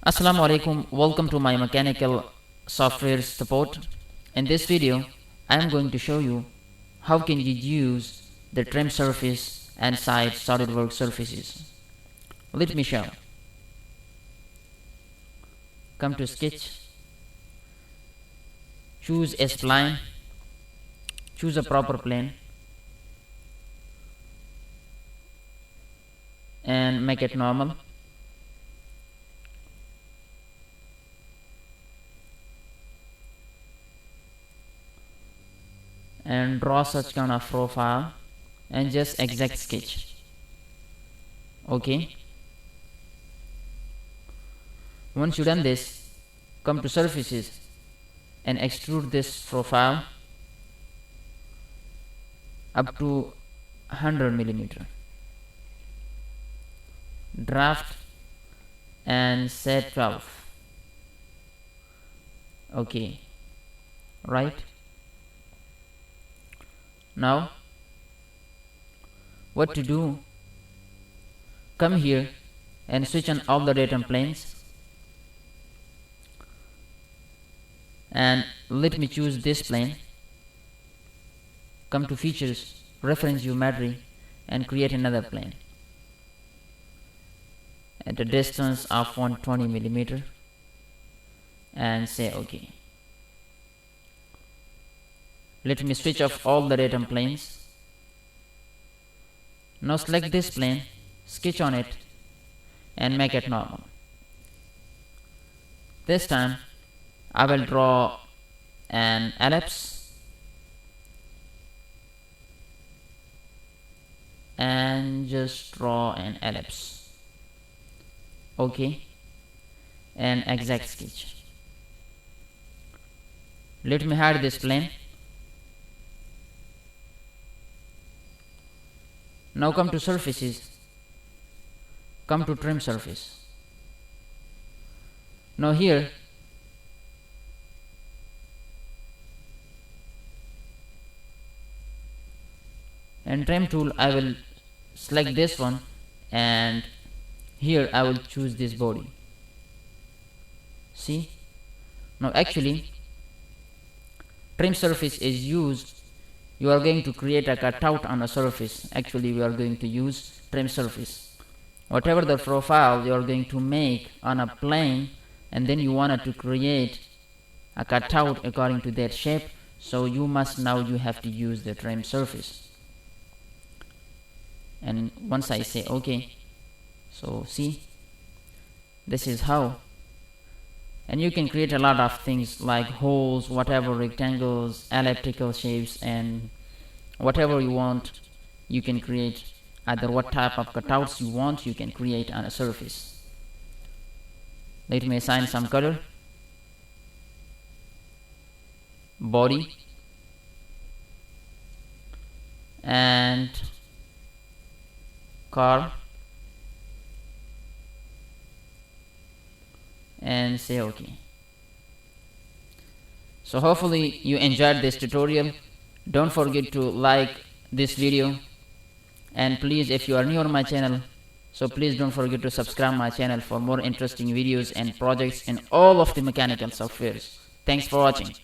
Assalamu alaikum, welcome to my mechanical software support. In this video I am going to show you how can you use the trim surface and side SolidWorks surfaces. Let me show. Come to sketch, choose a spline, choose a proper plane and make it normal. And draw such kind of profile and just exact sketch. Okay, once you done this, come to surfaces and extrude this profile up to 100 millimeter. Draft and set 12. Okay, right. Now what to do, come here and switch on all the datum planes and let me choose this plane. Come to features, reference geometry and create another plane at a distance of 120 millimeter and say OK. Let me switch off all the datum planes. Now select this plane, sketch on it and make it normal. This time I will draw an ellipse and just draw an ellipse. OK, and exact sketch. Let me hide this plane. Now come to surfaces, come to trim surface. Now here in trim tool I will select this one and here I will choose this body. See, now actually trim surface is used. You are going to create a cutout on a surface. Actually we are going to use trim surface. Whatever the profile you are going to make on a plane and then you wanted to create a cutout according to that shape, so you have to use the trim surface. And once I say OK, so see, this is how. And you can create a lot of things like holes, whatever, rectangles, elliptical shapes and whatever you want. You can create either what type of cutouts you want, you can create on a surface. Let me assign some color. Body and car and say OK. So hopefully you enjoyed this tutorial. Don't forget to like this video and please, if you are new on my channel, so please don't forget to subscribe my channel for more interesting videos and projects and all of the mechanical softwares. Thanks for watching.